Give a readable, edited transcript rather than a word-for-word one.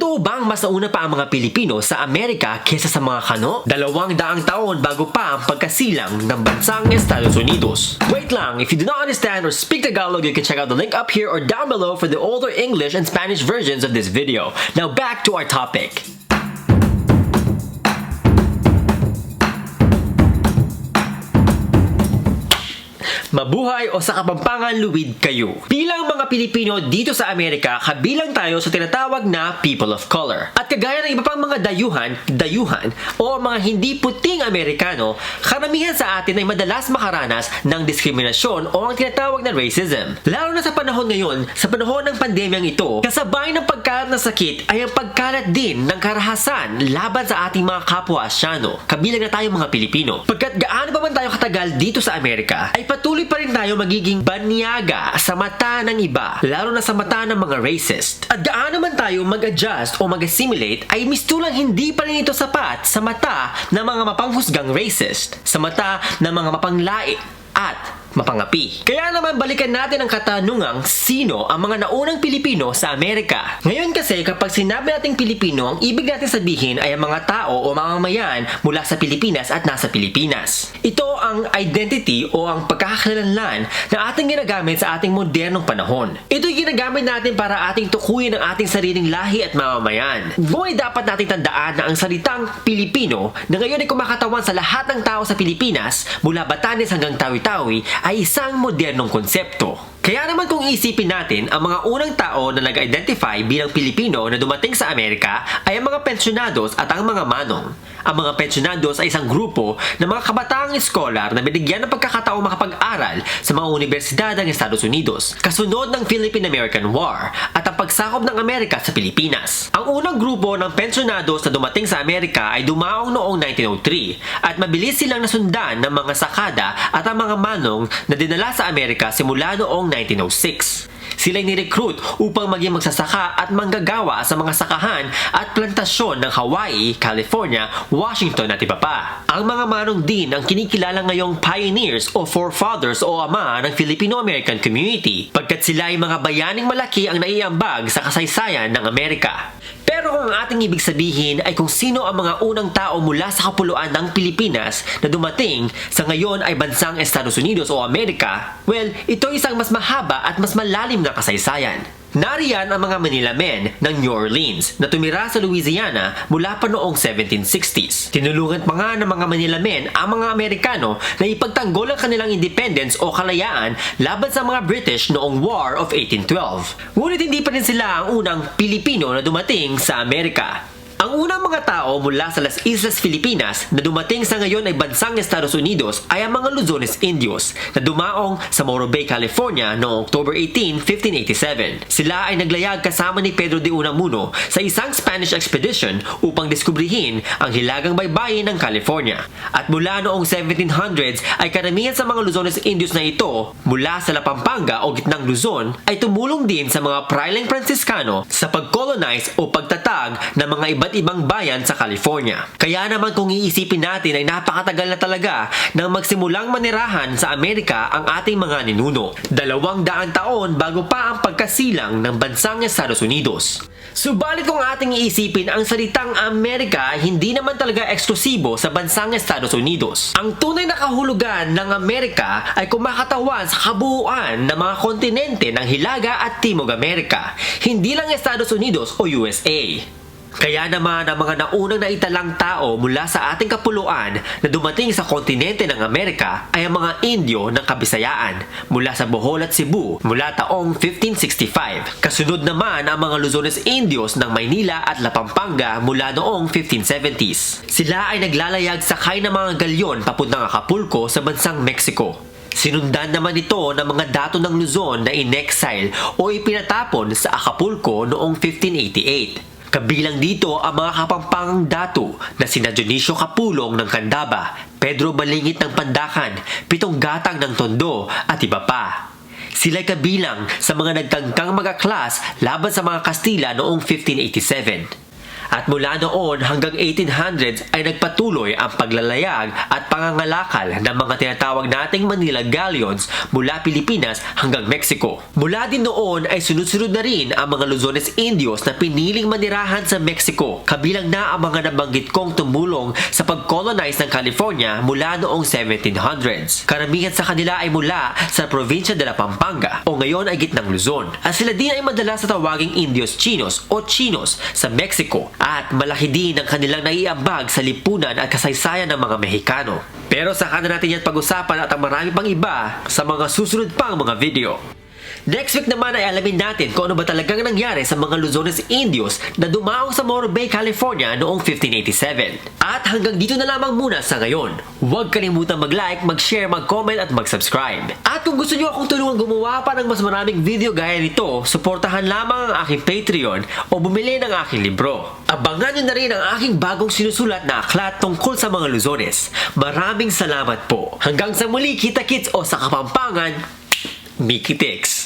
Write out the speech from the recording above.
Totoo bang mas nauna pa ang mga Pilipino sa Amerika kesa sa mga Kano? 200 taon bago pa ang pagkasilang ng bansang Estados Unidos. Wait lang, if you do not understand or speak Tagalog, you can check out the link up here or down below for the older English and Spanish versions of this video. Now back to our topic. Mabuhay o sa Kapampangan luwid kayo. Bilang mga Pilipino dito sa Amerika, kabilang tayo sa tinatawag na people of color. At kagaya ng iba pang mga dayuhan o mga hindi puting Amerikano, karamihan sa atin ay madalas makaranas ng diskriminasyon o ang tinatawag na racism. Lalo na sa panahon ngayon, sa panahon ng pandemyang ito, kasabay ng pagkalat ng sakit ay ang pagkalat din ng karahasan laban sa ating mga kapwa Asyano, kabilang na tayo mga Pilipino. Pagkat gaano pa man tayo katagal dito sa Amerika, ay patuloy pa rin tayo magiging banyaga sa mata ng iba, lalo na sa mata ng mga racist. At gaano man tayo mag-adjust o mag-assimilate, ay mistulang hindi pa rin ito sapat sa mata ng mga mapanghusgang racist, sa mata ng mga mapanglait at mapangapi. Kaya naman balikan natin ang katanungang sino ang mga naunang Pilipino sa Amerika. Ngayon kasi kapag sinabi nating Pilipino, ang ibig natin sabihin ay ang mga tao o mamamayan mula sa Pilipinas at nasa Pilipinas. Ito ang identity o ang pagkakakilanlan na ating ginagamit sa ating modernong panahon. Ito'y ginagamit natin para ating tukuyin ang ating sariling lahi at mamamayan. Ngunit dapat nating tandaan na ang salitang Pilipino na ngayon ay kumakatawan sa lahat ng tao sa Pilipinas mula Batanes hanggang Tawi-Tawi ay isang modernong konsepto. Kaya naman kung isipin natin, ang mga unang tao na nag-identify bilang Pilipino na dumating sa Amerika ay ang mga pensyonados at ang mga manong. Ang mga pensyonados ay isang grupo ng mga kabataang eskolar na binigyan ng pagkakataong makapag-aral sa mga universidad ng Estados Unidos, kasunod ng Philippine-American War at ang pagsakop ng Amerika sa Pilipinas. Ang unang grupo ng pensyonados na dumating sa Amerika ay dumaong noong 1903 at mabilis silang nasundan ng mga sakada at ang mga manong na dinala sa Amerika simula noong 1906. Sila'y nirecruit upang maging magsasaka at manggagawa sa mga sakahan at plantasyon ng Hawaii, California, Washington at iba pa. Ang mga manong din ang kinikilala ngayong pioneers o forefathers o ama ng Filipino-American community, pagkat sila ay mga bayaning malaki ang naiambag sa kasaysayan ng Amerika. Pero kung ang ating ibig sabihin ay kung sino ang mga unang tao mula sa kapuluan ng Pilipinas na dumating sa ngayon ay bansang Estados Unidos o Amerika, well, ito isang mas mahaba at mas malalim na kasaysayan. Nariyan ang mga Manila Men ng New Orleans na tumira sa Louisiana mula pa noong 1760s. Tinulungan pa nga ng mga Manila Men ang mga Amerikano na ipagtanggol ang kanilang independence o kalayaan laban sa mga British noong War of 1812. Ngunit hindi pa rin sila ang unang Pilipino na dumating sa Amerika. Ang unang mga tao mula sa Las Islas Filipinas na dumating sa ngayon ay bansang Estados Unidos ay ang mga Luzones Indios na dumaong sa Morro Bay, California noong October 18, 1587. Sila ay naglayag kasama ni Pedro de Unamuno sa isang Spanish expedition upang diskubrihin ang hilagang baybayin ng California. At mula noong 1700s ay karamihan sa mga Luzones Indios na ito mula sa La Pampanga o Gitnang Luzon ay tumulong din sa mga Praileng Franciscano sa pag-colonize o pagtatag ng mga iba't ibang bayan sa California. Kaya naman kung iisipin natin ay napakatagal na talaga nang magsimulang manirahan sa Amerika ang ating mga ninuno. 200 taon bago pa ang pagkasilang ng bansang Estados Unidos. Subalit kung ating iisipin, ang salitang Amerika hindi naman talaga eksklusibo sa bansang Estados Unidos. Ang tunay na kahulugan ng Amerika ay kumakatawan sa kabuuan ng mga kontinente ng Hilaga at Timog Amerika, hindi lang Estados Unidos o USA. Kaya naman ang mga naunang naitalang tao mula sa ating kapuluan na dumating sa kontinente ng Amerika ay ang mga Indio ng Kabisayaan mula sa Bohol at Cebu mula taong 1565. Kasunod naman ang mga Luzones Indios ng Maynila at La Pampanga mula noong 1570s. Sila ay naglalayag sakay ng mga galyon papuntang Acapulco sa bansang Mexico. Sinundan naman ito ng mga dato ng Luzon na in-exile o ipinatapon sa Acapulco noong 1588. Kabilang dito ang mga Kapampangang dato na sina Dionisio Kapulong ng Candaba, Pedro Balingit ng Pandakan, Pitong Gatang ng Tondo at iba pa. Sila'y kabilang sa mga nagtangkang mag-aklas laban sa mga Kastila noong 1587. At mula noon hanggang 1800s ay nagpatuloy ang paglalayag at pangangalakal ng mga tinatawag nating Manila Galleons mula Pilipinas hanggang Mexico. Mula din noon ay sunod-sunod na rin ang mga Luzones Indios na piniling manirahan sa Mexico, kabilang na ang mga nabanggit kong tumulong sa pag-colonize ng California mula noong 1700s. Karamihan sa kanila ay mula sa probinsya de la Pampanga o ngayon ay gitnang Luzon. At sila din ay madalas sa tawaging Indios Chinos o Chinos sa Mexico at malaki din ang kanilang naiambag sa lipunan at kasaysayan ng mga Mexicano. Pero saka na natin yan pag-usapan at ang marami pang iba sa mga susunod pang mga video. Next week naman ay alamin natin kung ano ba talagang nangyari sa mga Luzones Indios na dumaong sa Morro Bay, California noong 1587. At hanggang dito na lamang muna sa ngayon. Huwag kalimutang mag-like, mag-share, mag-comment at mag-subscribe. At kung gusto nyo akong tulungan gumawa pa ng mas maraming video gaya nito, suportahan lamang ang aking Patreon o bumili ng aking libro. Abangan nyo na rin ang aking bagong sinusulat na aklat tungkol sa mga Luzones. Maraming salamat po. Hanggang sa muli, kita-kits o sa Kapampangan, Mikitix.